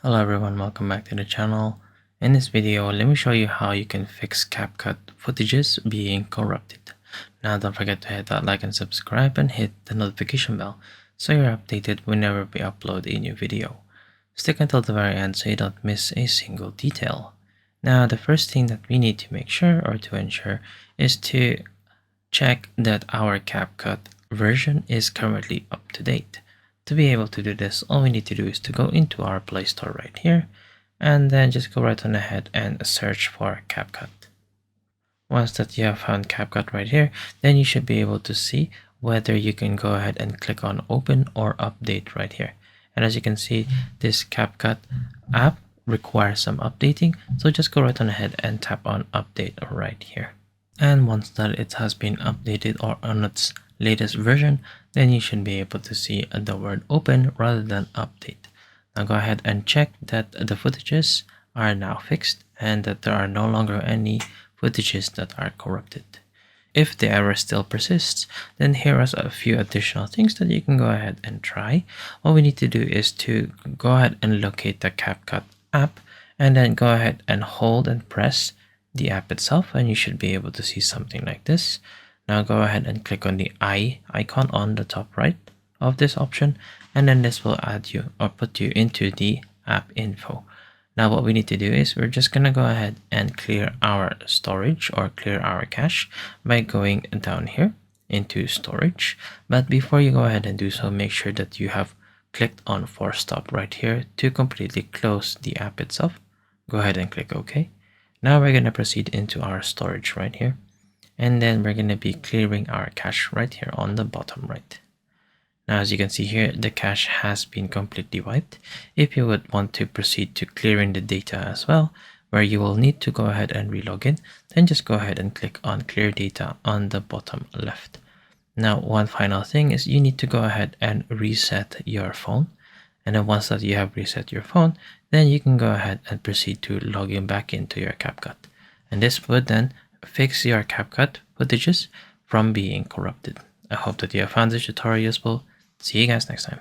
Hello everyone, welcome back to the channel. In this video, let me show you how you can fix Capcut footages being corrupted. Now don't forget to hit that like and subscribe and hit the notification bell so you're updated whenever we upload a new video. Stick until the very end so you don't miss a single detail. Now the first thing that we need to make sure or to ensure is to check that our Capcut version is currently up to date. To be able to do this, all we need to do is to go into our Play Store right here and then just go right on ahead and search for Capcut. Once that you have found Capcut right here, then you should be able to see whether you can go ahead and click on open or update right here. And as you can see, this Capcut app requires some updating, so just go right on ahead and tap on update right here. And once that it has been updated or on its latest version, then you should be able to see the word open rather than update. Now go ahead and check that the footages are now fixed and that there are no longer any footages that are corrupted. If the error still persists, then here are a few additional things that you can go ahead and try. All we need to do is to go ahead and locate the Capcut app and then go ahead and hold and press the app itself, and you should be able to see something like this. Now go ahead and click on the eye icon on the top right of this option, and then this will add you or put you into the app info. Now what we need to do is we're just going to go ahead and clear our storage or clear our cache by going down here into storage. But before you go ahead and do so, make sure that you have clicked on force stop right here to completely close the app itself. Go ahead and click OK. Now we're going to proceed into our storage right here, and then we're going to be clearing our cache right here on the bottom right. Now as you can see here, the cache has been completely wiped. If you would want to proceed to clearing the data as well, where you will need to go ahead and relog in, then just go ahead and click on clear data on the bottom left. Now one final thing is you need to go ahead and reset your phone. And then once that you have reset your phone, then you can go ahead and proceed to logging back into your Capcut. And this would then fix your Capcut footages from being corrupted. I hope that you have found this tutorial useful. See you guys next time.